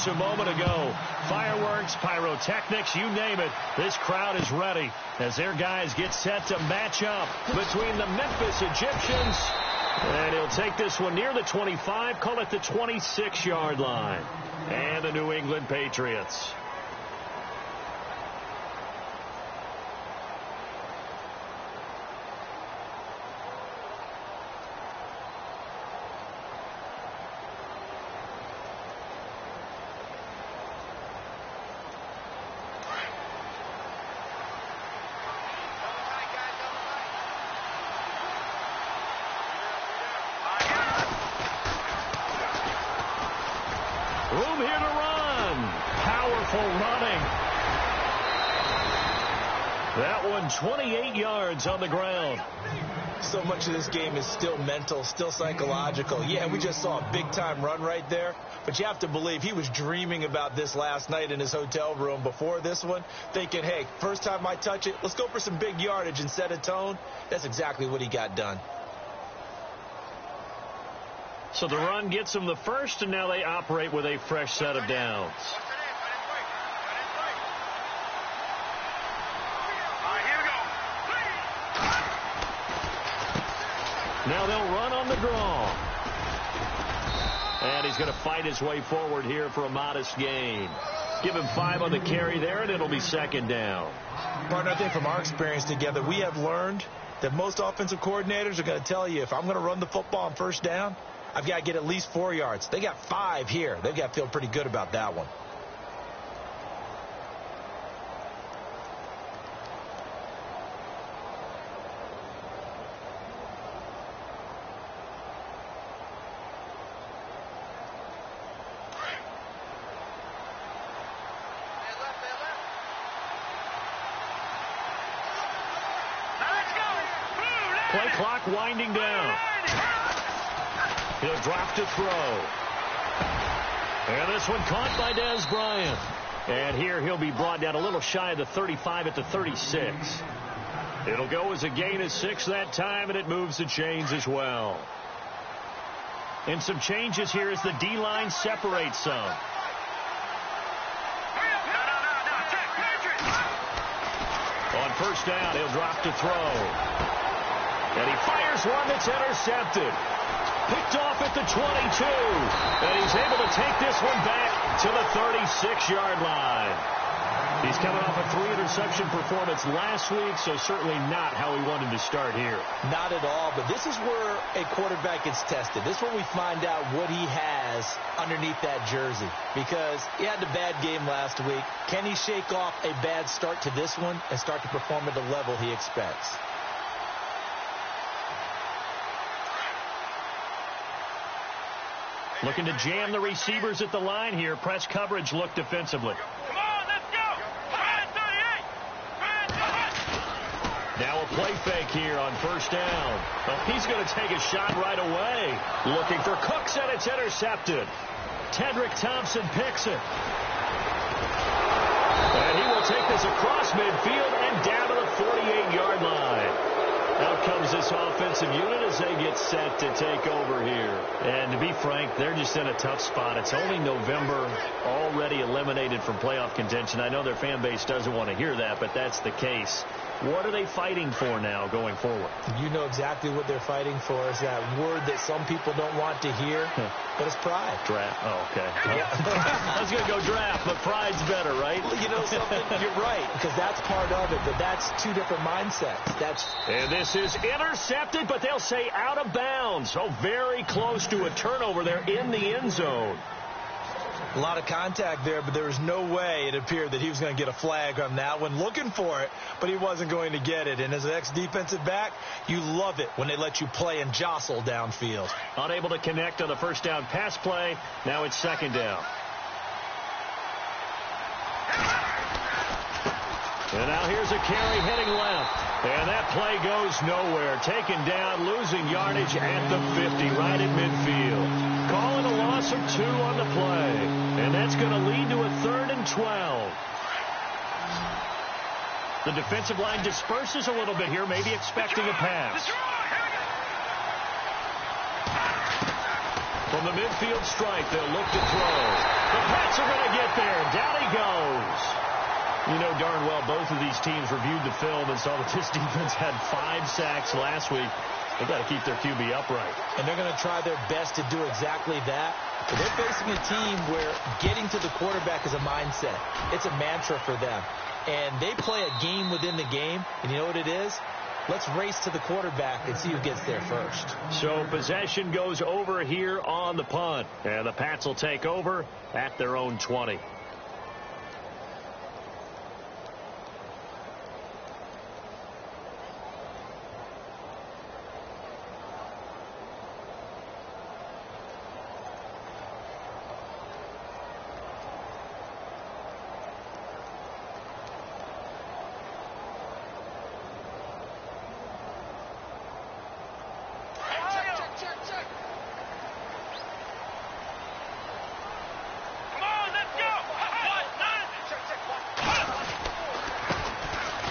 fireworks a moment ago. Fireworks, pyrotechnics, you name it. This crowd is ready as their guys get set to match up between the Memphis Egyptians. And he'll take this one near the 25, call it the 26-yard line. And the New England Patriots. Room here to run. Powerful running. That one 28 yards on the ground. So much of this game is still mental, still psychological. Yeah, we just saw a big-time run right there. But you have to believe he was dreaming about this last night in his hotel room before this one, thinking, hey, first time I touch it, let's go for some big yardage and set a tone. That's exactly what he got done. So the run gets them the first, and now they operate with a fresh set of downs. Now they'll run on the draw. And he's going to fight his way forward here for a modest gain. Give him 5 on the carry there, and it'll be second down. Partner, I think from our experience together, we have learned that most offensive coordinators are going to tell you, if I'm going to run the football on first down, I've got to get at least 4 yards. They got 5 here. They've got to feel pretty good about that one. Play clock winding down. He'll drop to throw. And this one caught by Dez Bryant. And here he'll be brought down a little shy of the 35 at the 36. It'll go as a gain of 6 that time, and it moves the chains as well. And some changes here as the D-line separates some. On first down, he'll drop to throw. And he fires one that's intercepted. Picked off at the 22. And he's able to take this one back to the 36-yard line. He's coming off a 3-interception performance last week, so certainly not how he wanted to start here. Not at all, but this is where a quarterback gets tested. This is where we find out what he has underneath that jersey. Because he had a bad game last week. Can he shake off a bad start to this one and start to perform at the level he expects? Looking to jam the receivers at the line here. Press coverage look defensively. Come on, let's go. 38. Now a play fake here on first down. Well, he's going to take a shot right away. Looking for Cooks, and it's intercepted. Tedrick Thompson picks it. And he will take this across midfield and down to the 48-yard line. Out comes this offensive unit as they get set to take over here. And to be frank, they're just in a tough spot. It's only November, already eliminated from playoff contention. I know their fan base doesn't want to hear that, but that's the case. What are they fighting for now going forward? You know exactly what they're fighting for. Is that word that some people don't want to hear, but it's pride. Draft. Oh, okay. I was going to go draft, but pride's better, right? Well, you know something? You're right, because that's part of it, but that's two different mindsets. And this is intercepted, but they'll say out of bounds. So very close to a turnover there in the end zone. A lot of contact there, but there was no way it appeared that he was going to get a flag on that one. Looking for it, but he wasn't going to get it. And as an ex-defensive back, you love it when they let you play and jostle downfield. Unable to connect on the first down pass play. Now it's second down. And now here's a carry heading left. And that play goes nowhere. Taken down, losing yardage at the 50, right at midfield. Calling a loss of 2 on the play. And that's going to lead to a 3rd and 12. The defensive line disperses a little bit here, maybe expecting a pass. From the midfield stripe, they'll look to throw. The Pats are going to get there. Down he goes. You know darn well both of these teams reviewed the film and saw that this defense had 5 sacks last week. They've got to keep their QB upright. And they're going to try their best to do exactly that. But they're facing a team where getting to the quarterback is a mindset. It's a mantra for them. And they play a game within the game. And you know what it is? Let's race to the quarterback and see who gets there first. So possession goes over here on the punt. And the Pats will take over at their own 20.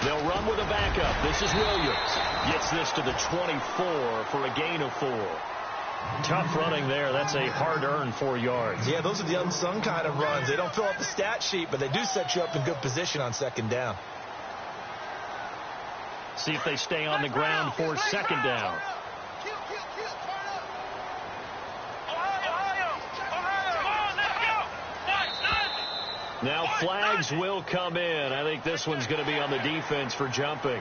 They'll run with a backup. This is Williams. Gets this to the 24 for a gain of 4. Tough running there. That's a hard-earned 4 yards. Yeah, those are the unsung kind of runs. They don't fill out the stat sheet, but they do set you up in good position on second down. See if they stay on the ground for second down. Now flags will come in. I think this one's going to be on the defense for jumping.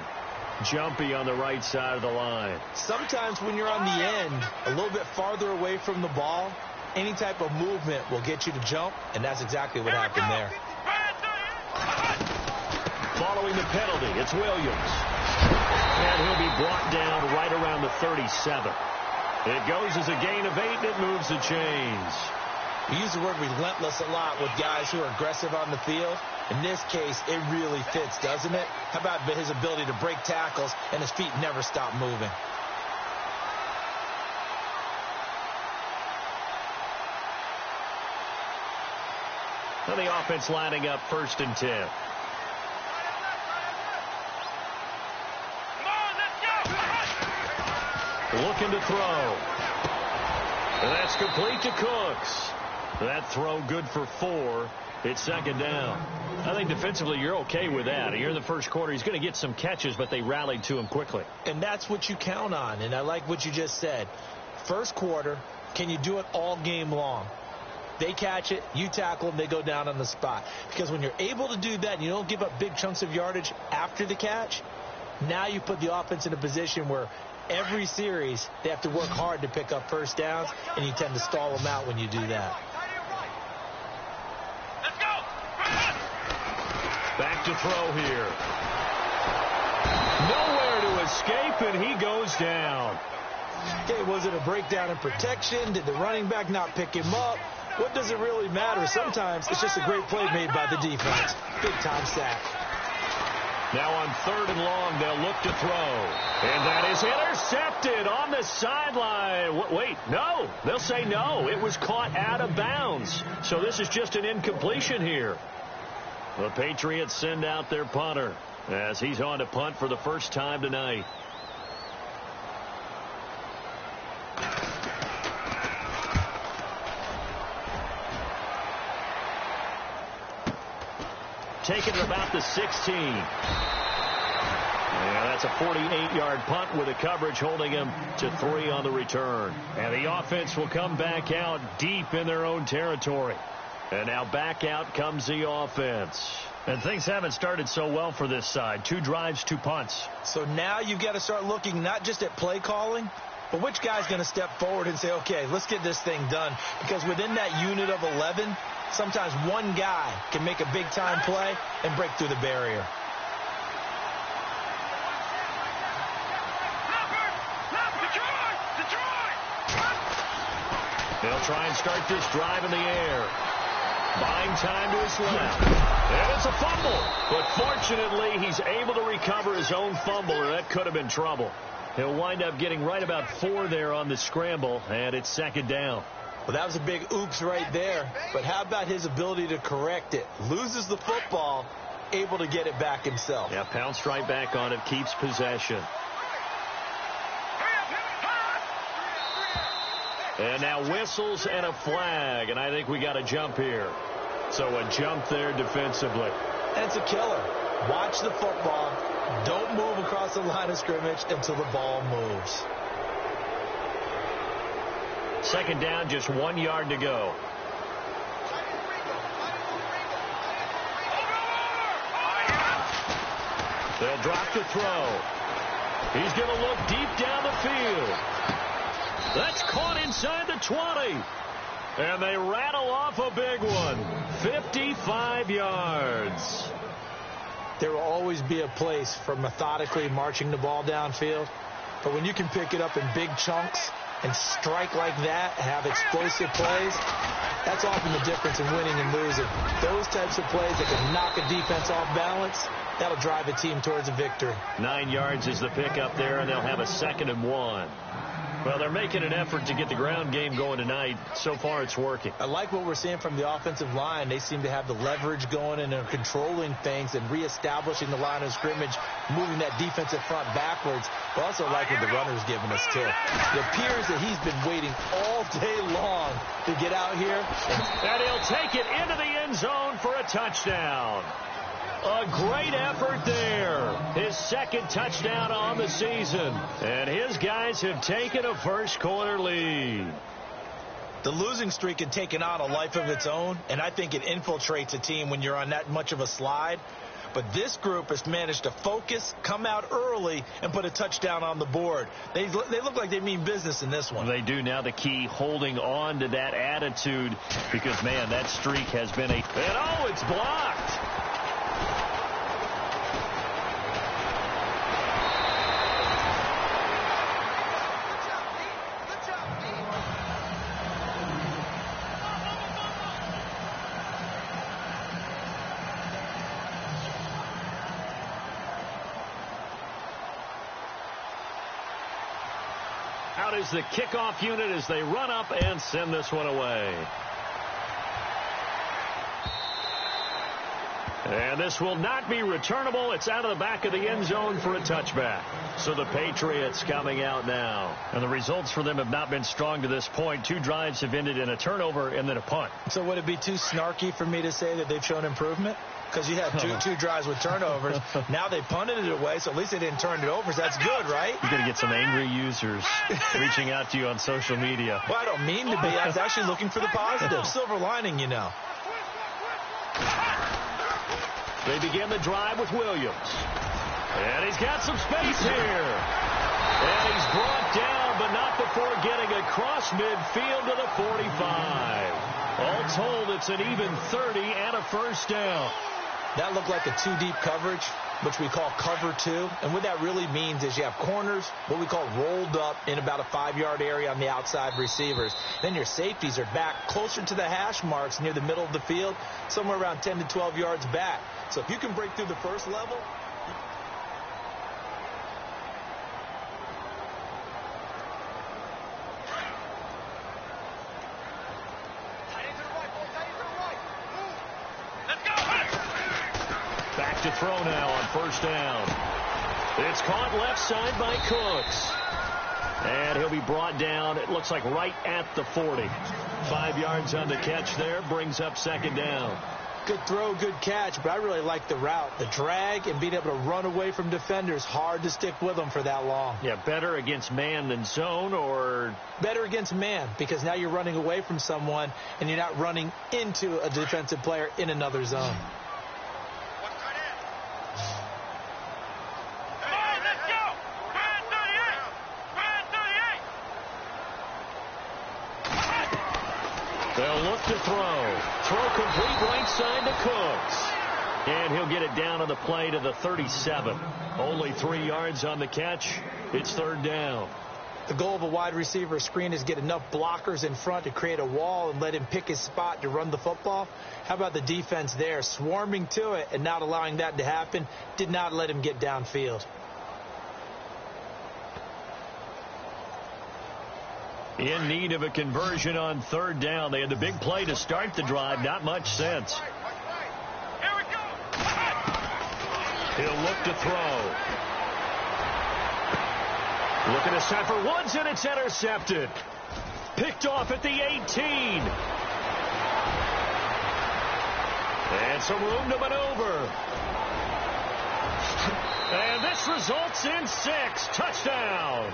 Jumpy on the right side of the line. Sometimes when you're on the end, a little bit farther away from the ball, any type of movement will get you to jump, and that's exactly what happened there. Following the penalty, it's Williams. And he'll be brought down right around the 37. It goes as a gain of 8, and it moves the chains. We use the word relentless a lot with guys who are aggressive on the field. In this case, it really fits, doesn't it? How about his ability to break tackles and his feet never stop moving? Well, the offense lining up 1st and 10. Looking to throw. And that's complete to Cooks. That throw good for 4. It's second down. I think defensively you're okay with that. Here in the first quarter, he's going to get some catches, but they rallied to him quickly. And that's what you count on, and I like what you just said. First quarter, can you do it all game long? They catch it, you tackle them, they go down on the spot. Because when you're able to do that and you don't give up big chunks of yardage after the catch, now you put the offense in a position where every series they have to work hard to pick up first downs, and you tend to stall them out when you do that. Back to throw here. Nowhere to escape, and he goes down. Okay, was it a breakdown in protection? Did the running back not pick him up? What does it really matter? Sometimes it's just a great play made by the defense. Big-time sack. Now on 3rd and long, they'll look to throw. And that is intercepted on the sideline. Wait, no. They'll say no. It was caught out of bounds. So this is just an incompletion here. The Patriots send out their punter as he's on to punt for the first time tonight. Taken at about the 16. Yeah, that's a 48-yard punt with a coverage holding him to 3 on the return. And the offense will come back out deep in their own territory. And now back out comes the offense. And things haven't started so well for this side. 2 drives, 2 punts. So now you've got to start looking not just at play calling, but which guy's going to step forward and say, okay, let's get this thing done. Because within that unit of 11, sometimes one guy can make a big-time play and break through the barrier. They'll try and start this drive in the air. Buying time to his left. And it's a fumble. But fortunately, he's able to recover his own fumble, or that could have been trouble. He'll wind up getting right about 4 there on the scramble, and it's second down. Well, that was a big oops right there. But how about his ability to correct it? Loses the football, able to get it back himself. Yeah, pounced right back on it, keeps possession. And now whistles and a flag, and I think we got a jump here. So a jump there defensively. And it's a killer. Watch the football. Don't move across the line of scrimmage until the ball moves. Second down, just 1 yard to go. They'll drop the throw. He's going to look deep down the field. That's caught inside the 20. And they rattle off a big one. 55 yards. There will always be a place for methodically marching the ball downfield. But when you can pick it up in big chunks and strike like that, have explosive plays, that's often the difference in winning and losing. Those types of plays that can knock a defense off balance, that'll drive a team towards a victory. 9 yards is the pickup there, and they'll have a 2nd and 1. Well, they're making an effort to get the ground game going tonight. So far, it's working. I like what we're seeing from the offensive line. They seem to have the leverage going, and they're controlling things and reestablishing the line of scrimmage, moving that defensive front backwards. But also like what the runner's giving us, too. It appears that he's been waiting all day long to get out here. And he'll take it into the end zone for a touchdown. A great effort there. His 2nd touchdown on the season. And his guys have taken a first-quarter lead. The losing streak had taken on a life of its own, and I think it infiltrates a team when you're on that much of a slide. But this group has managed to focus, come out early, and put a touchdown on the board. They look like they mean business in this one. They do. Now the key, holding on to that attitude, because, man, that streak has been and oh, it's blocked. Out is the kickoff unit as they run up and send this one away. And this will not be returnable. It's out of the back of the end zone for a touchback. So the Patriots coming out now. And the results for them have not been strong to this point. 2 drives have ended in a turnover and then a punt. So would it be too snarky for me to say that they've shown improvement? Because you had two drives with turnovers. Now they punted it away, so at least they didn't turn it over. So that's good, right? You're going to get some angry users reaching out to you on social media. Well, I don't mean to be. I was actually looking for the positive. Silver lining, you know. They begin the drive with Williams. And he's got some space here. And he's brought down, but not before getting across midfield to the 45. All told, it's an even 30 and a first down. That looked like a 2-deep coverage, which we call cover 2. And what that really means is you have corners, what we call rolled up in about a 5-yard area on the outside receivers. Then your safeties are back closer to the hash marks near the middle of the field, somewhere around 10 to 12 yards back. So if you can break through the first level... Back to throw now on first down. It's caught left side by Cooks. And he'll be brought down, it looks like right at the 40. 5 yards on the catch there, brings up 2nd down. Good throw, good catch, but I really like the route. The drag and being able to run away from defenders, hard to stick with them for that long. Yeah, better against man than zone, or... Better against man, because now you're running away from someone and you're not running into a defensive player in another zone. They'll look to throw. Throw complete right side to Cooks. And he'll get it down on the play to the 37. Only 3 yards on the catch. It's 3rd down. The goal of a wide receiver screen is get enough blockers in front to create a wall and let him pick his spot to run the football. How about the defense there, swarming to it and not allowing that to happen? Did not let him get downfield. In need of a conversion on 3rd down. They had the big play to start the drive. Not much sense. Here we go. He'll look to throw. Looking to set for Woods, and it's intercepted. Picked off at the 18. And some room to maneuver. And this results in 6. Touchdown.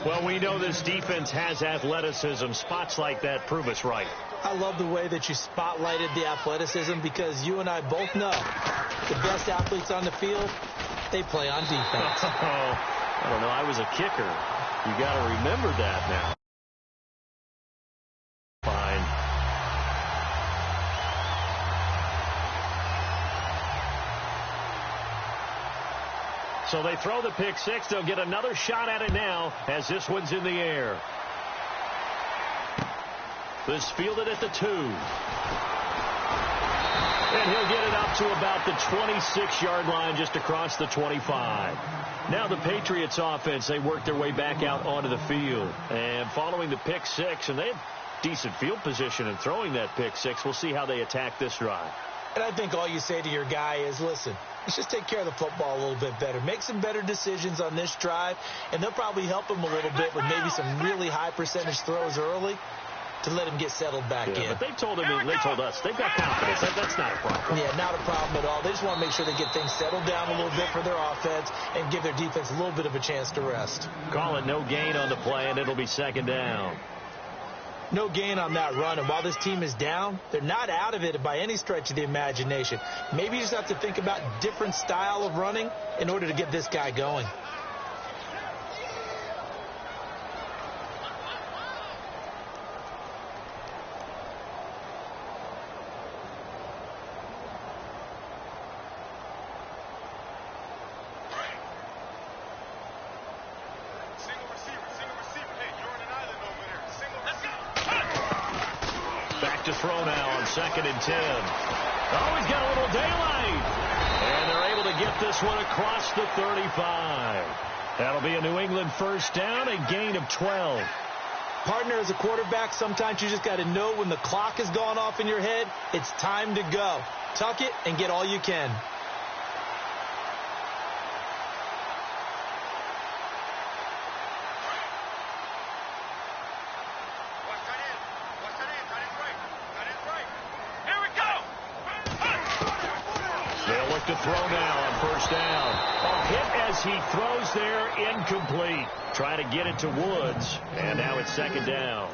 Well, we know this defense has athleticism. Spots like that prove us right. I love the way that you spotlighted the athleticism, because you and I both know the best athletes on the field, they play on defense. I don't know. I was a kicker. You got to remember that now. Fine. So they throw the pick six. They'll get another shot at it now as this one's in the air. This fielded at the 2. And he'll get it up to about the 26-yard line, just across the 25. Now the Patriots offense, they work their way back out onto the field. And following the pick six, and they have decent field position in throwing that pick six. We'll see how they attack this drive. And I think all you say to your guy is, listen, let's just take care of the football a little bit better. Make some better decisions on this drive, and they'll probably help him a little bit with maybe some really high percentage throws early to let him get settled back in. But they told us they've got confidence. That's not a problem. Yeah, not a problem at all. They just want to make sure they get things settled down a little bit for their offense and give their defense a little bit of a chance to rest. Call it no gain on the play, and it'll be second down. No gain on that run, and while this team is down, they're not out of it by any stretch of the imagination. Maybe you just have to think about different style of running in order to get this guy going. To throw now on 2nd and 10. Oh, he's got a little daylight. And they're able to get this one across the 35. That'll be a New England first down, a gain of 12. Partner, as a quarterback, sometimes you just got to know when the clock has gone off in your head, it's time to go. Tuck it and get all you can. To throw now on first down. A hit as he throws there, incomplete. Try to get it to Woods, and now it's second down.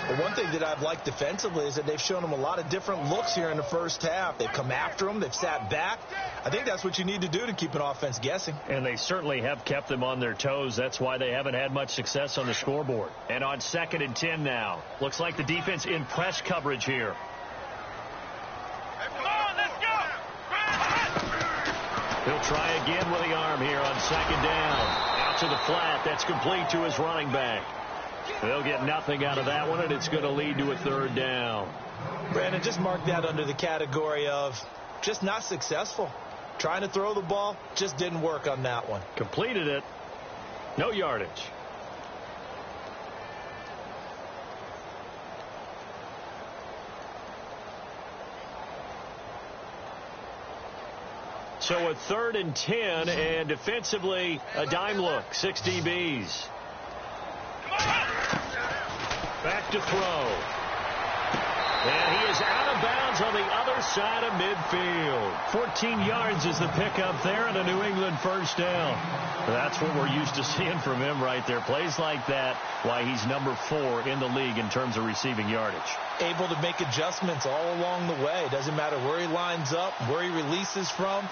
Well, one thing that I've liked defensively is that they've shown him a lot of different looks here in the first half. They've come after him. They've sat back. I think that's what you need to do to keep an offense guessing. And they certainly have kept them on their toes. That's why they haven't had much success on the scoreboard. And on 2nd and 10 now. Looks like the defense in press coverage here. He'll try again with the arm here on 2nd down. Out to the flat. That's complete to his running back. They'll get nothing out of that one, and it's going to lead to a 3rd down. Brandon, just mark that under the category of just not successful. Trying to throw the ball, just didn't work on that one. Completed it. No yardage. So a 3rd and 10, and defensively, a dime look. 6 DBs. Back to throw. And he is out of bounds on the other side of midfield. 14 yards is the pickup there, and a New England first down. That's what we're used to seeing from him right there. Plays like that, why he's number 4 in the league in terms of receiving yardage. Able to make adjustments all along the way. Doesn't matter where he lines up, where he releases from.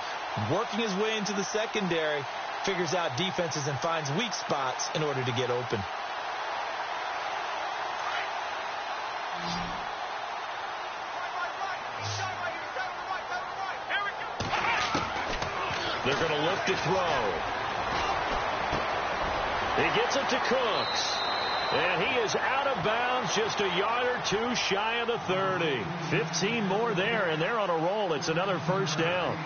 Working his way into the secondary, figures out defenses and finds weak spots in order to get open. They're going to look to throw. He gets it to Cooks. And he is out of bounds, just a yard or two shy of the 30. 15 more there, and they're on a roll. It's another first down.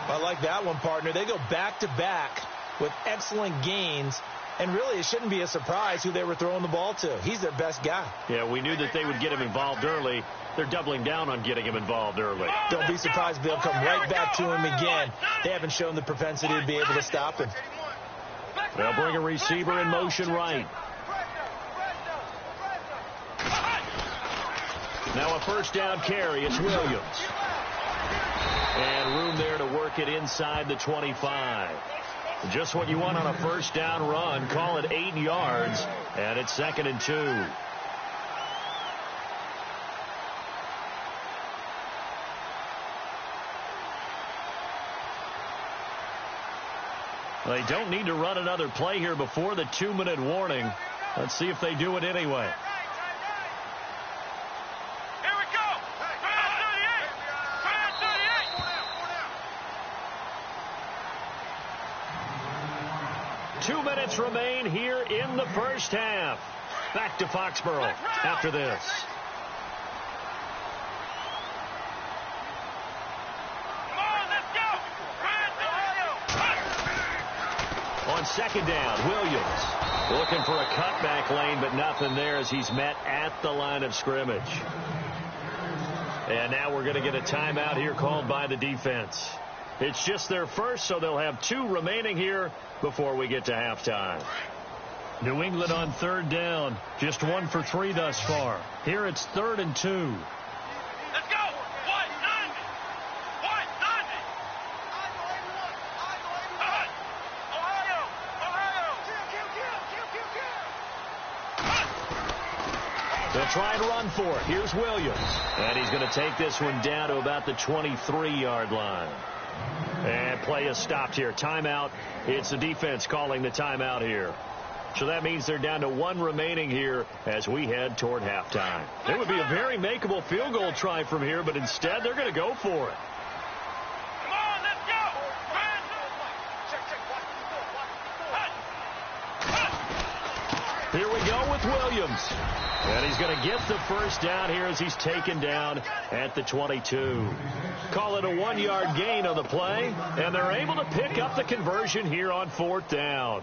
I like that one, partner. They go back-to-back with excellent gains. And really, it shouldn't be a surprise who they were throwing the ball to. He's their best guy. Yeah, we knew that they would get him involved early. They're doubling down on getting him involved early. Don't be surprised if they'll come right back to him again. They haven't shown the propensity to be able to stop him. They'll bring a receiver in motion right. Now a first down carry. It's Williams. And room there to work it inside the 25. Just what you want on a first down run. Call it 8 yards. And it's 2nd and 2. They don't need to run another play here before the 2-minute warning. Let's see if they do it anyway. Here we go. 2 minutes remain here in the first half. Back to Foxborough after this. On 2nd down, Williams looking for a cutback lane, but nothing there as he's met at the line of scrimmage. And now we're going to get a timeout here called by the defense. It's just their first, so they'll have 2 remaining here before we get to halftime. New England on 3rd down, just 1 for 3 thus far. Here it's 3rd and 2. Let's go. 1-90. They'll try and run for it. Here's Williams. And he's going to take this one down to about the 23-yard line. And play is stopped here. Timeout. It's the defense calling the timeout here. So that means they're down to 1 remaining here as we head toward halftime. It would be a very makeable field goal try from here, but instead they're going to go for it. Come on, let's go. Here we go with Williams. And he's going to get the first down here as he's taken down at the 22. Call it a 1-yard gain on the play, and they're able to pick up the conversion here on 4th down.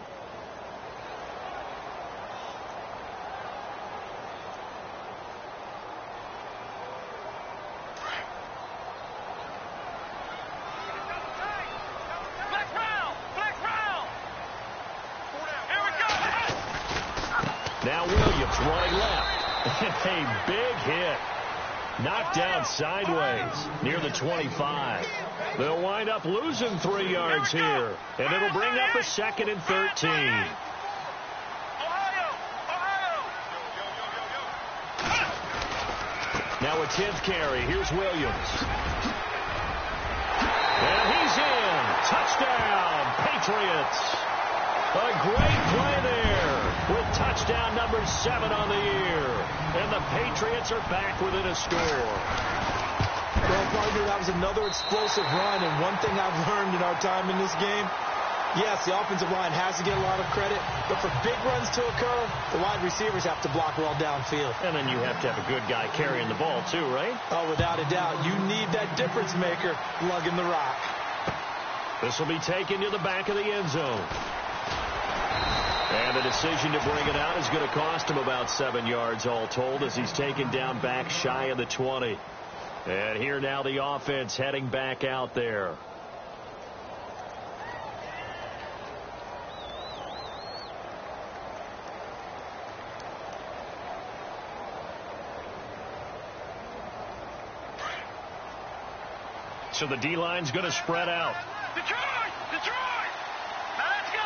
Now Williams running left. A big hit. Knocked down sideways near the 25. They'll wind up losing 3 yards here. And it'll bring up a 2nd and 13. Now a 10th carry. Here's Williams. And he's in. Touchdown, Patriots. A great play there with touchdown number 7 on the year. And the Patriots are back within a score. Well, partner, that was another explosive run. And one thing I've learned in our time in this game, yes, the offensive line has to get a lot of credit. But for big runs to occur, the wide receivers have to block well downfield. And then you have to have a good guy carrying the ball too, right? Oh, without a doubt. You need that difference maker lugging the rock. This will be taken to the back of the end zone. And the decision to bring it out is going to cost him about 7 yards all told as he's taken down back shy of the 20. And here now the offense heading back out there. So the D-line's going to spread out. Detroit! Now let's go!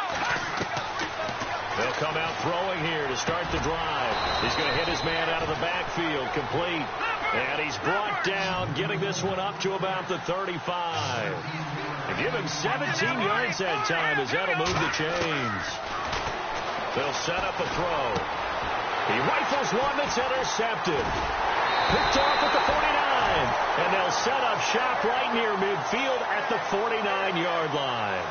They'll come out throwing here to start the drive. He's going to hit his man out of the backfield, complete. And he's brought down, getting this one up to about the 35. And give him 17 yards that time as that'll move the chains. They'll set up a throw. He rifles one that's intercepted. Picked off at the 49. And they'll set up shop right near midfield at the 49-yard line.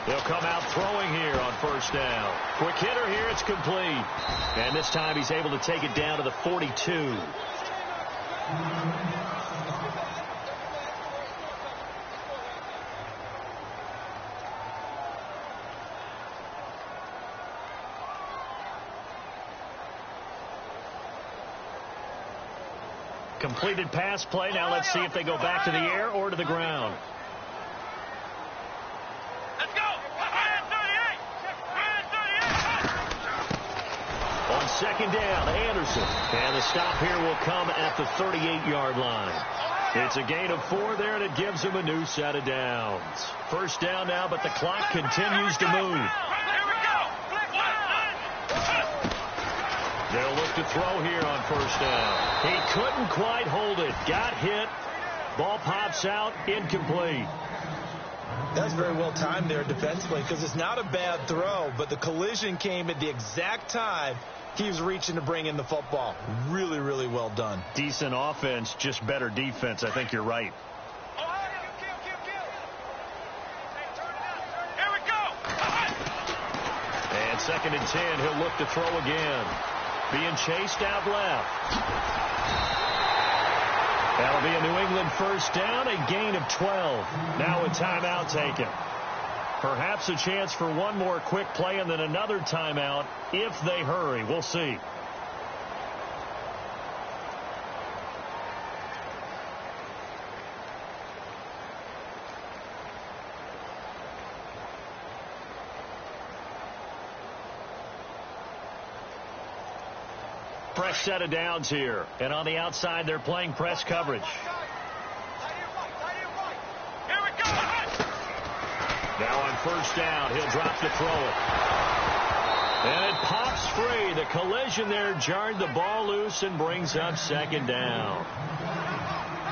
They'll come out throwing here on first down. Quick hitter here, it's complete. And this time he's able to take it down to the 42. completed pass play. Now let's see if they go back to the air or to the ground. Let's go. 38. On second down, Anderson. And the stop here will come at the 38-yard line. It's a gain of 4 there, and it gives him a new set of downs. First down now, but the clock continues to move. Here we go. They'll look to throw here on first down. He couldn't quite hold it. Got hit. Ball pops out. Incomplete. That's very well timed there defensively because it's not a bad throw, but the collision came at the exact time he was reaching to bring in the football. Really, really well done. Decent offense, just better defense. I think you're right. Here we go. And second and 10, he'll look to throw again. Being chased out left. That'll be a New England first down, a gain of 12. Now a timeout taken. Perhaps a chance for one more quick play and then another timeout if they hurry. We'll see. Fresh set of downs here. And on the outside, they're playing press coverage. Here we go. Now on first down, he'll drop to throw it. And it pops free. The collision there jarred the ball loose and brings up second down.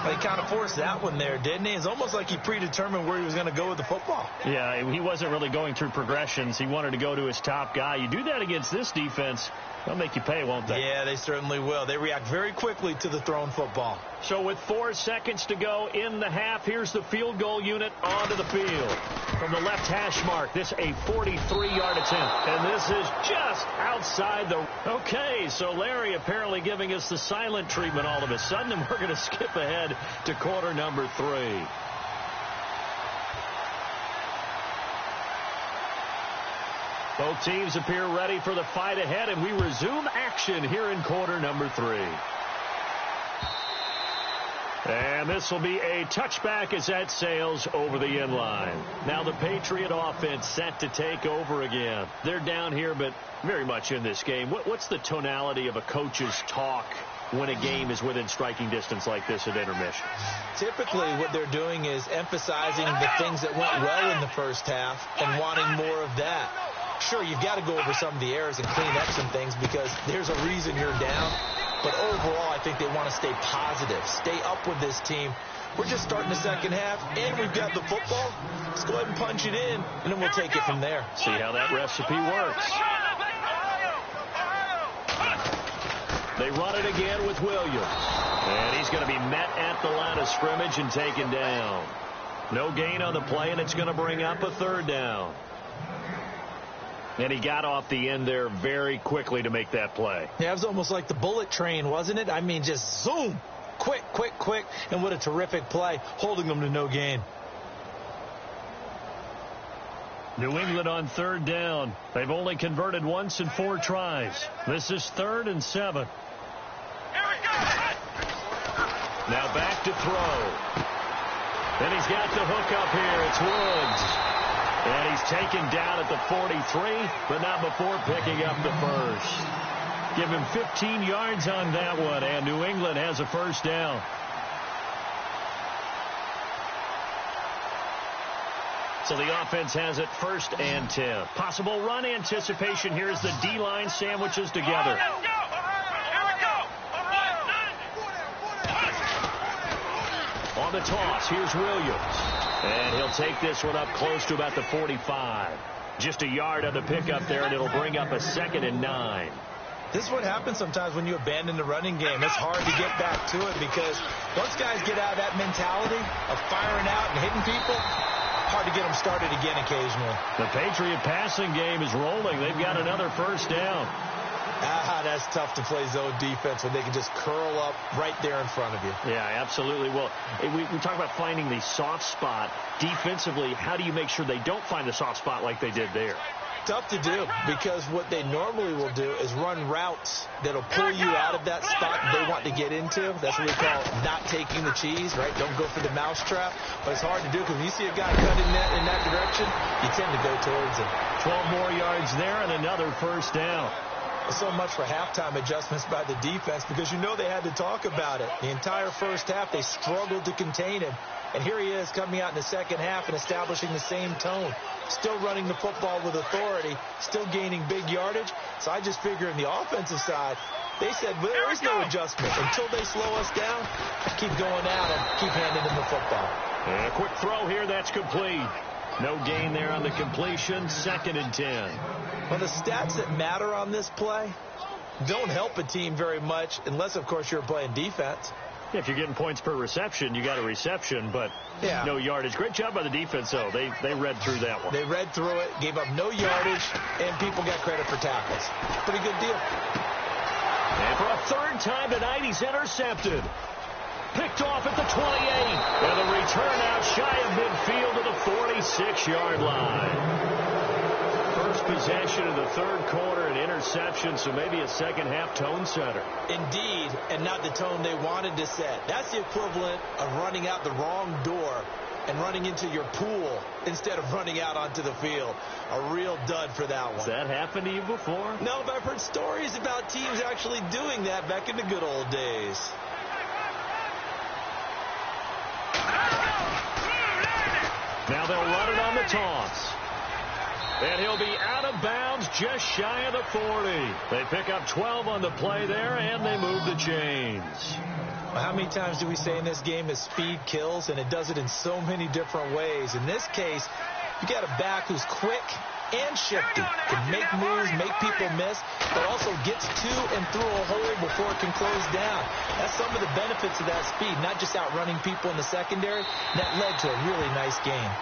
He kind of forced that one there, didn't he? It's almost like he predetermined where he was going to go with the football. Yeah, he wasn't really going through progressions. He wanted to go to his top guy. You do that against this defense, they'll make you pay, won't they? Yeah, they certainly will. They react very quickly to the thrown football. So with 4 seconds to go in the half, here's the field goal unit onto the field. From the left hash mark, this a 43-yard attempt. And this is just outside the... Okay, so Larry apparently giving us the silent treatment all of a sudden, and we're going to skip ahead to quarter number 3. Both teams appear ready for the fight ahead, and we resume action here in quarter number 3. And this will be a touchback as that sails over the end line. Now the Patriot offense set to take over again. They're down here, but very much in this game. What's the tonality of a coach's talk when a game is within striking distance like this at intermission? Typically what they're doing is emphasizing the things that went well in the first half and wanting more of that. Sure, you've got to go over some of the errors and clean up some things because there's a reason you're down. But overall, I think they want to stay positive, stay up with this team. We're just starting the second half, and we've got the football. Let's go ahead and punch it in, and then we'll take it from there. See how that recipe works. They run it again with Williams. And he's going to be met at the line of scrimmage and taken down. No gain on the play, and it's going to bring up a third down. And he got off the end there very quickly to make that play. Yeah, it was almost like the bullet train, wasn't it? I mean, just zoom. Quick, quick, quick. And what a terrific play, holding them to no gain. New England on third down. They've only converted once in 4 tries. This is 3rd and 7. Here we go. Now back to throw. And he's got the hook up here. It's Woods. And he's taken down at the 43, but not before picking up the first. Give him 15 yards on that one, and New England has a first down. So the offense has it 1st and 10. Possible run anticipation here as the D-line sandwiches together. Let's go. Here we go. On the toss, here's Williams. And he'll take this one up close to about the 45. Just a yard on the pickup there, and it'll bring up a 2nd and 9. This is what happens sometimes when you abandon the running game. It's hard to get back to it because once guys get out of that mentality of firing out and hitting people, hard to get them started again occasionally. The Patriot passing game is rolling. They've got another first down. That's tough to play zone defense when they can just curl up right there in front of you. Yeah, absolutely. Well, we talk about finding the soft spot. Defensively, how do you make sure they don't find the soft spot like they did there? tough to do because what they normally will do is run routes that'll pull you out of that spot they want to get into. That's what we call not taking the cheese, right? Don't go for the mousetrap. But it's hard to do because when you see a guy cutting in that direction, you tend to go towards him. 12 more yards there and another first down. So much for halftime adjustments by the defense because you know they had to talk about it. The entire first half, they struggled to contain him. And here he is coming out in the second half and establishing the same tone. Still running the football with authority, still gaining big yardage. So I just figure in the offensive side, they said, well, there is no adjustment. Until they slow us down, keep going at them, keep handing them the football. And a quick throw here, that's complete. No gain there on the completion, 2nd and 10. Well, the stats that matter on this play don't help a team very much unless, of course, you're playing defense. Yeah, if you're getting points per reception, you got a reception, but no yardage. Great job by the defense, though. They read through that one. They read through it, gave up no yardage, and people got credit for tackles. Pretty good deal. And for a third time tonight, he's intercepted. Picked off at the 28. And a return out shy of midfield to the 46-yard line. First possession of the third quarter, an interception, so maybe a second-half tone setter. Indeed, and not the tone they wanted to set. That's the equivalent of running out the wrong door and running into your pool instead of running out onto the field. A real dud for that one. Has that happened to you before? No, but I've heard stories about teams actually doing that back in the good old days. Now they'll run it on the toss. And he'll be out of bounds just shy of the 40. They pick up 12 on the play there, and they move the chains. Well, how many times do we say in this game that speed kills, and it does it in so many different ways. In this case, you got a back who's quick and shifty, can make moves, make people miss, but also gets to and through a hole before it can close down. That's some of the benefits of that speed, not just outrunning people in the secondary. That led to a really nice game.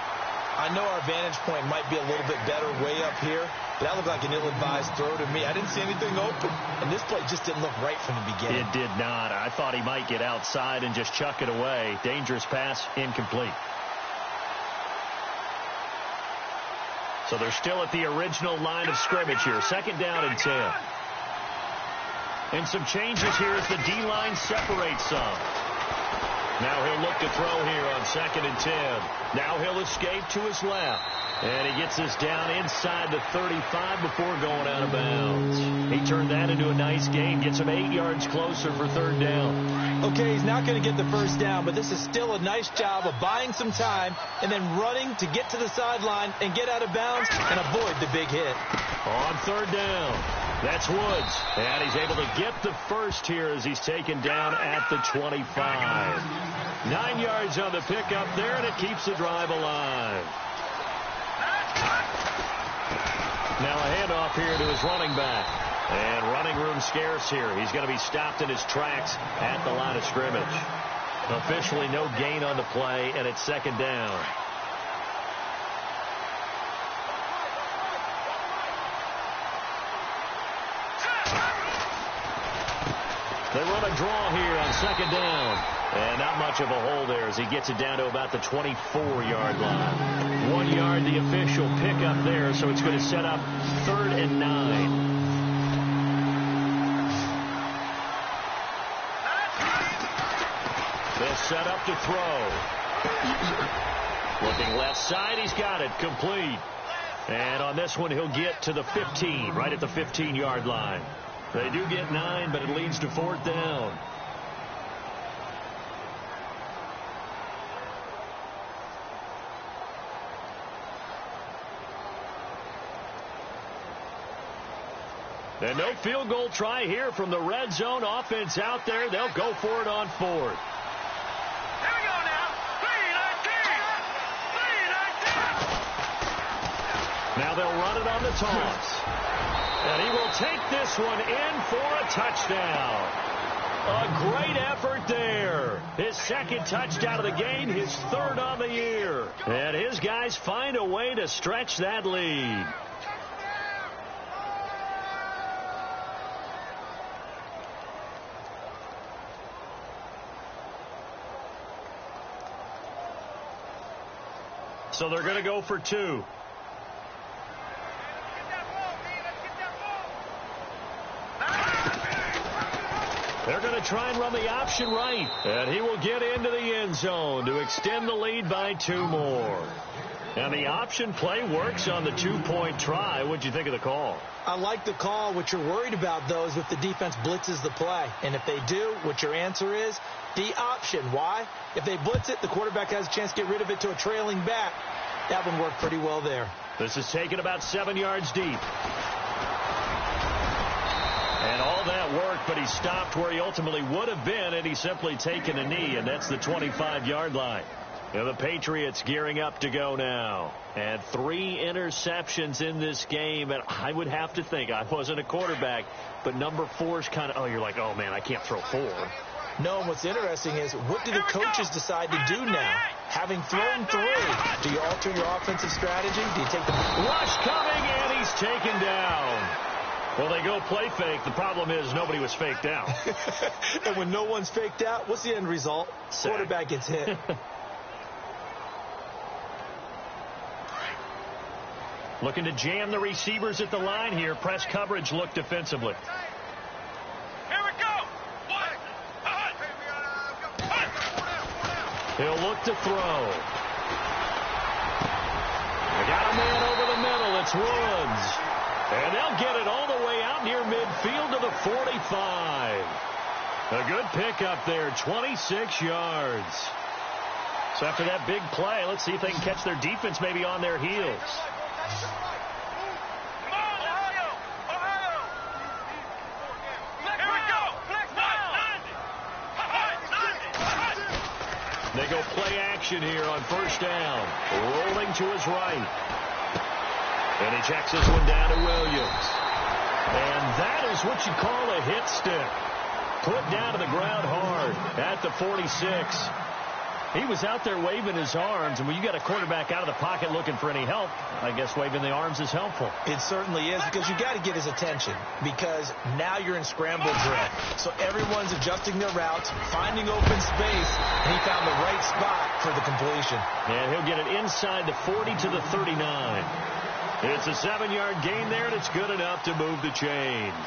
I know our vantage point might be a little bit better way up here, but that looked like an ill-advised throw to me. I didn't see anything open, and this play just didn't look right from the beginning. It did not. I thought he might get outside and just chuck it away. Dangerous pass, incomplete. So they're still at the original line of scrimmage here. 2nd down and 10. And some changes here as the D-line separates some. Now he'll look to throw here on 2nd and 10. Now he'll escape to his left. And he gets this down inside the 35 before going out of bounds. He turned that into a nice gain. Gets him 8 yards closer for 3rd down. Okay, he's not going to get the first down, but this is still a nice job of buying some time and then running to get to the sideline and get out of bounds and avoid the big hit. On 3rd down, that's Woods. And he's able to get the first here as he's taken down at the 25. 9 yards on the pickup there, and it keeps the drive alive. Now a handoff here to his running back. And running room scarce here. He's going to be stopped in his tracks at the line of scrimmage. Officially no gain on the play, and it's 2nd down. They run a draw here on 2nd down. And not much of a hole there as he gets it down to about the 24-yard line. 1 yard, the official pickup there, so it's going to set up 3rd and 9. They'll set up to throw. Looking left side, he's got it, complete. And on this one, he'll get to the 15, right at the 15-yard line. They do get 9, but it leads to 4th down. And no field goal try here from the red zone offense out there. They'll go for it on 4th. Here we go now. 3-19. Now they'll run it on the toss. And he will take this one in for a touchdown. A great effort there. His 2nd touchdown of the game, his 3rd on the year. And his guys find a way to stretch that lead. So they're going to go for 2. going to try and run the option right. And he will get into the end zone to extend the lead by 2 more. And the option play works on the 2-point try. What'd you think of the call? I like the call. What you're worried about, though, is if the defense blitzes the play. And if they do, what your answer is, the option. Why? If they blitz it, the quarterback has a chance to get rid of it to a trailing back. That one worked pretty well there. This is taken about 7 yards deep. And all that worked, but he stopped where he ultimately would have been had he simply taken a knee, and that's the 25-yard line. And the Patriots gearing up to go now. And 3 interceptions in this game. And I would have to think, I wasn't a quarterback, but number 4 is kind of, you're like, oh, man, I can't throw 4. No, and what's interesting is, what do the coaches decide to do now? Having thrown 3, do you alter your offensive strategy? Do you take the rush coming, and he's taken down. Well, they go play fake. The problem is nobody was faked out. And when no one's faked out, what's the end result? Sack. Quarterback gets hit. Looking to jam the receivers at the line here. Press coverage look defensively. Here we go. He'll look to throw. They got a man over the middle. It's Woods. And they'll get it all the way out near midfield to the 45. A good pickup there, 26 yards. So after that big play, let's see if they can catch their defense maybe on their heels. They go play action here on first down. Rolling to his right. And he checks this one down to Williams. And that is what you call a hit stick. Put down to the ground hard at the 46. He was out there waving his arms, and when you got a quarterback out of the pocket looking for any help, I guess waving the arms is helpful. It certainly is, because you got to get his attention, because now you're in scramble drill. So everyone's adjusting their routes, finding open space, and he found the right spot for the completion. And he'll get it inside the 40 to the 39. It's a 7-yard gain there, and it's good enough to move the chains.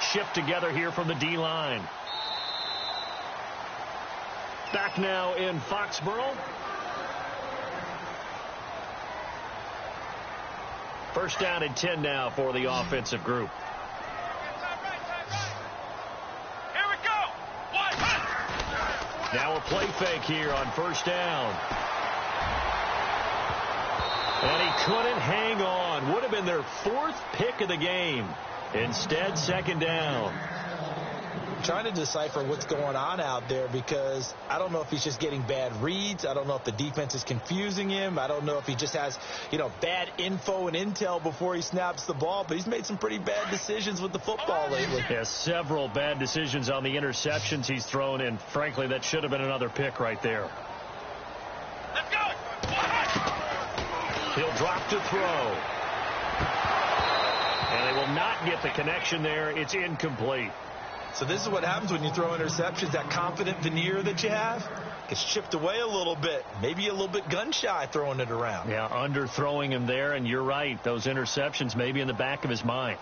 Shift together here from the D-line. Back now in Foxborough. First down and 10 now for the offensive group. Here we go. Now a play fake here on first down. And he couldn't hang on. Would have been their 4th pick of the game. Instead, second down. Trying to decipher what's going on out there, because I don't know if he's just getting bad reads. I don't know if the defense is confusing him. I don't know if he just has, bad info and intel before he snaps the ball. But he's made some pretty bad decisions with the football lately. Yeah, several bad decisions on the interceptions he's thrown in. Frankly, that should have been another pick right there. Let's go. He'll drop to throw. And they will not get the connection there. It's incomplete. So this is what happens when you throw interceptions. That confident veneer that you have gets chipped away a little bit. Maybe a little bit gun-shy throwing it around. Yeah, underthrowing him there, and you're right. Those interceptions may be in the back of his mind.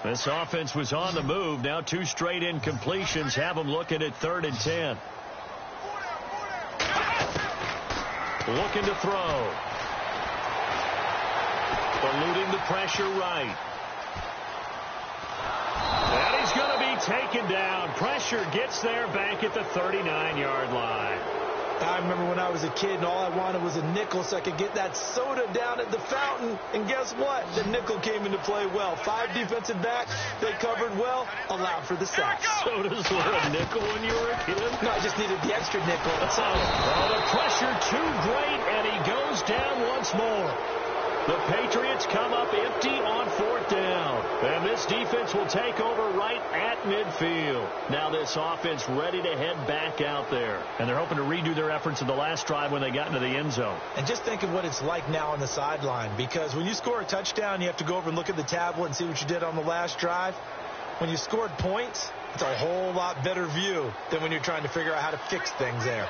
This offense was on the move. Now 2 straight incompletions have them looking at 3rd and 10. Looking to throw. Eluding the pressure right. And he's going to be taken down. Pressure gets there back at the 39-yard line. I remember when I was a kid and all I wanted was a nickel so I could get that soda down at the fountain. And guess what? The nickel came into play well. 5 defensive backs. They covered well. Allowed for the sacks. Sodas were a nickel when you were a kid? No, I just needed the extra nickel. That's all. Oh, the pressure too great, and he goes down once more. The Patriots come up empty on 4th down. And this defense will take over right at midfield. Now this offense ready to head back out there. And they're hoping to redo their efforts in the last drive when they got into the end zone. And just think of what it's like now on the sideline. Because when you score a touchdown, you have to go over and look at the tablet and see what you did on the last drive. When you scored points, it's a whole lot better view than when you're trying to figure out how to fix things there.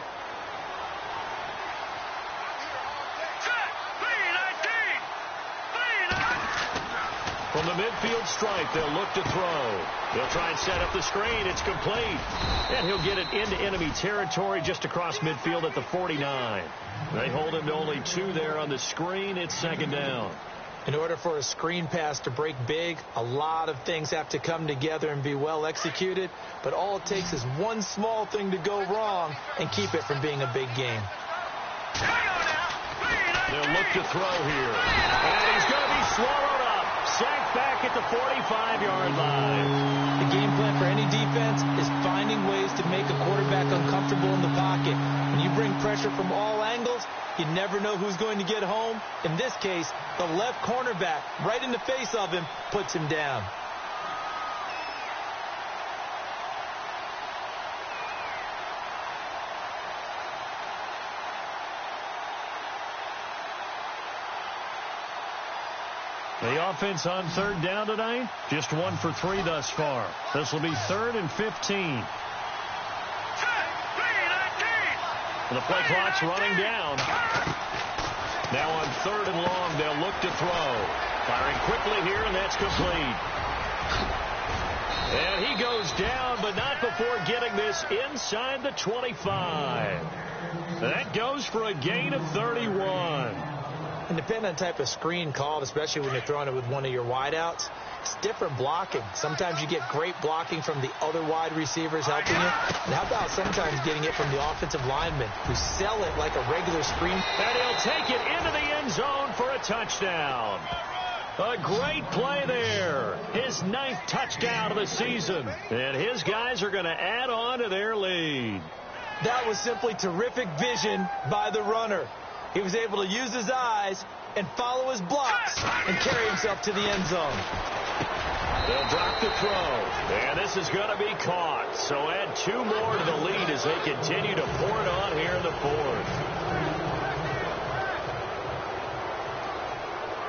From the midfield stripe, they'll look to throw. They'll try and set up the screen. It's complete. And he'll get it into enemy territory just across midfield at the 49. They hold him to only 2 there on the screen. It's second down. In order for a screen pass to break big, a lot of things have to come together and be well executed. But all it takes is one small thing to go wrong and keep it from being a big game. They'll look to throw here. And he's going to be swallowed up. Sacked back at the 45-yard line. The game plan for any defense is finding ways to make a quarterback uncomfortable in the pocket. When you bring pressure from all angles, you never know who's going to get home. In this case, the left cornerback, right in the face of him, puts him down. The offense on third down tonight, just 1 for 3 thus far. This will be 3rd and 15. The play clock's running down. Now on 3rd and long, they'll look to throw. Firing quickly here, and that's complete. And he goes down, but not before getting this inside the 25. That goes for a gain of 31. And depending on the type of screen called, especially when you're throwing it with one of your wideouts, it's different blocking. Sometimes you get great blocking from the other wide receivers helping you. And how about sometimes getting it from the offensive linemen who sell it like a regular screen? And he'll take it into the end zone for a touchdown. A great play there. His 9th touchdown of the season. And his guys are going to add on to their lead. That was simply terrific vision by the runner. He was able to use his eyes and follow his blocks and carry himself to the end zone. They'll drop the throw, and this is going to be caught. So add 2 more to the lead as they continue to pour it on here in the 4th.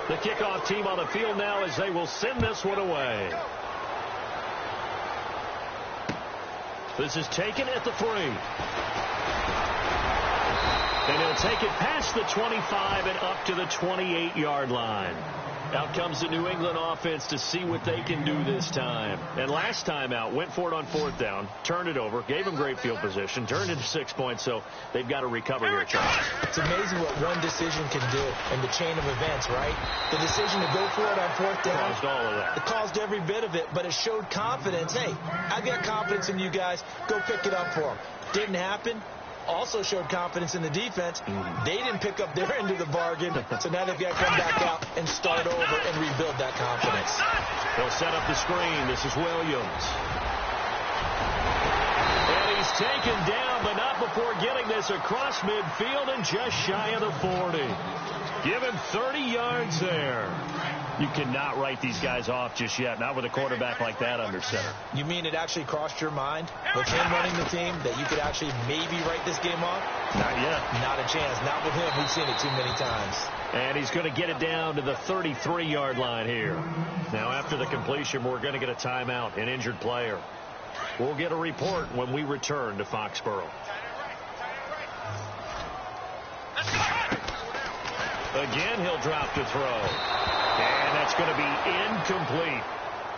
The kickoff team on the field now as they will send this one away. This is taken at the 3. And he'll take it past the 25 and up to the 28-yard line. Out comes the New England offense to see what they can do this time. And last time out, went for it on 4th down, turned it over, gave them great field position, turned it to 6 points, so they've got to recover here, Charles. It's amazing what one decision can do in the chain of events, right? The decision to go for it on 4th down. Caused all of that. It caused every bit of it, but it showed confidence. Hey, I've got confidence in you guys. Go pick it up for them. Didn't happen. Also showed confidence in the defense. They didn't pick up their end of the bargain, so now they've got to come back out and start over and rebuild that confidence. They'll set up the screen. This is Williams. And he's taken down, but not before getting this across midfield and just shy of the 40. Give him 30 yards there. You cannot write these guys off just yet, not with a quarterback like that under center. You mean it actually crossed your mind with him running the team that you could actually maybe write this game off? Not yet. Not a chance. Not with him. We've seen it too many times. And he's going to get it down to the 33-yard line here. Now, after the completion, we're going to get a timeout, an injured player. We'll get a report when we return to Foxborough. Again, he'll drop to throw. And that's going to be incomplete.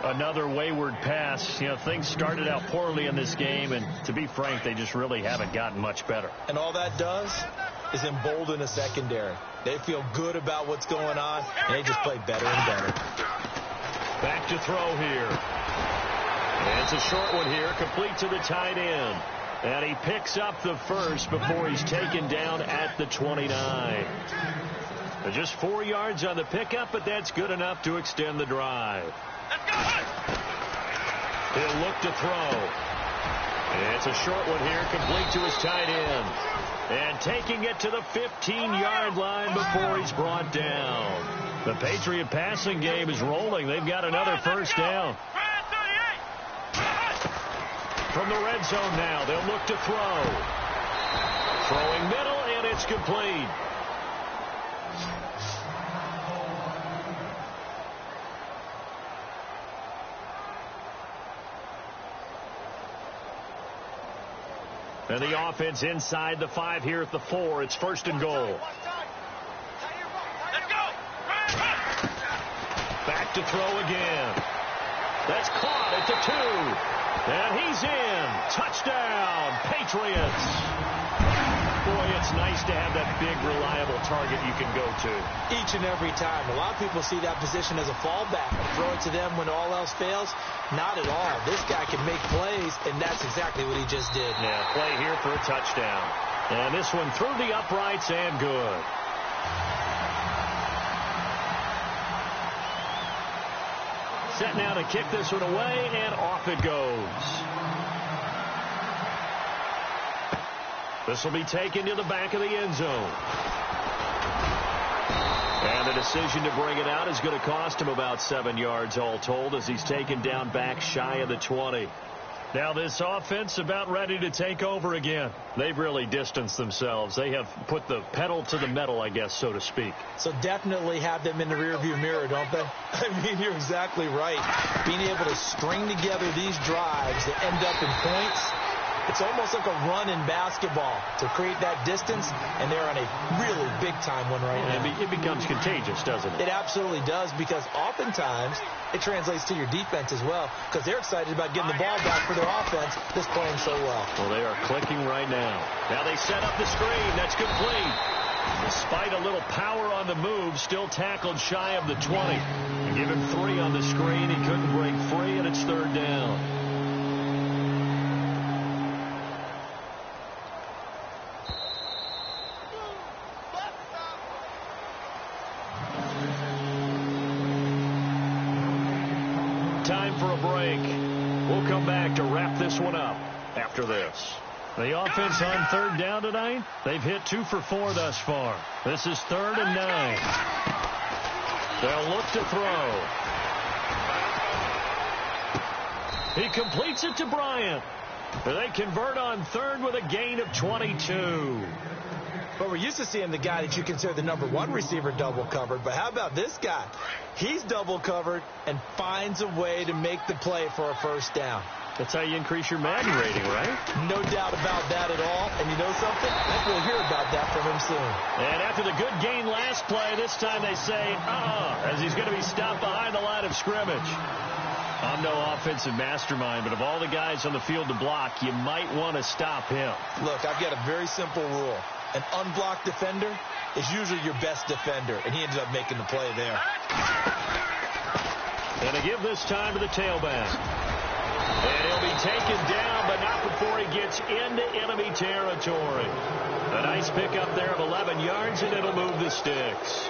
Another wayward pass. You know, things started out poorly in this game, and to be frank, they just really haven't gotten much better. And all that does is embolden a secondary. They feel good about what's going on, and they just play better and better. Back to throw here. And it's a short one here, complete to the tight end. And he picks up the first before he's taken down at the 29. Just 4 yards on the pickup, but that's good enough to extend the drive. He'll look to throw. And it's a short one here, complete to his tight end. And taking it to the 15-yard line before he's brought down. The Patriot passing game is rolling. They've got another first down. From the red zone now, they'll look to throw. Throwing middle, and it's complete. And the offense inside the 5 here at the 4. It's 1st and goal. Let's go. Back back to throw again. That's caught at the 2. And he's in. Touchdown, Patriots. Boy, it's nice to have that big, reliable target you can go to. Each and every time. A lot of people see that position as a fallback. Throw it to them when all else fails. Not at all. This guy can make plays, and that's exactly what he just did. Yeah, play here for a touchdown. And this one through the uprights and good. Set now to kick this one away, and off it goes. This will be taken to the back of the end zone. And the decision to bring it out is going to cost him about 7 yards all told as he's taken down back shy of the 20. Now this offense about ready to take over again. They've really distanced themselves. They have put the pedal to the metal, I guess, so to speak. So definitely have them in the rearview mirror, don't they? I mean, you're exactly right. Being able to string together these drives that end up in points, it's almost like a run in basketball to create that distance, and they're on a really big-time one right now. It becomes contagious, doesn't it? It absolutely does, because oftentimes it translates to your defense as well, because they're excited about getting the ball back for their offense that's playing so well. Well, they are clicking right now. Now they set up the screen. That's complete. Despite a little power on the move, still tackled shy of the 20. You give him 3 on the screen. He couldn't break free, and it's 3rd down. Time for a break. We'll come back to wrap this one up after this. The offense on 3rd down tonight, they've hit 2 for 4 thus far. This is 3rd and 9. They'll look to throw. He completes it to Bryant. They convert on 3rd with a gain of 22. But we're used to seeing the guy that you consider the #1 receiver double covered. But how about this guy? He's double covered and finds a way to make the play for a 1st down. That's how you increase your Madden rating, right? No doubt about that at all. And you know something? I think we'll hear about that from him soon. And after the good gain last play, this time they say, as he's going to be stopped behind the line of scrimmage. I'm no offensive mastermind, but of all the guys on the field to block, you might want to stop him. Look, I've got a very simple rule. An unblocked defender is usually your best defender, and he ended up making the play there. And to give this time to the tailback. And he'll be taken down, but not before he gets into enemy territory. A nice pickup there of 11 yards, and it'll move the sticks.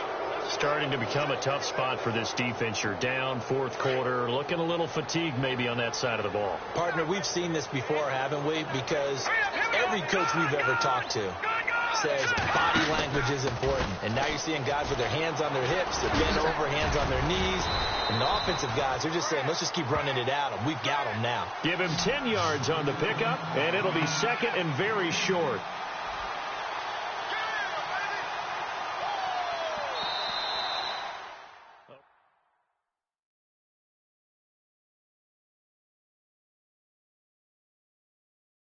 Starting to become a tough spot for this defense. You're down 4th quarter, looking a little fatigued maybe on that side of the ball. Partner, we've seen this before, haven't we? Because every coach we've ever talked to says body language is important. And now you're seeing guys with their hands on their hips, they're bent over, hands on their knees. And the offensive guys are just saying, let's just keep running it at them. We've got them now. Give him 10 yards on the pickup, and it'll be 2nd and very short.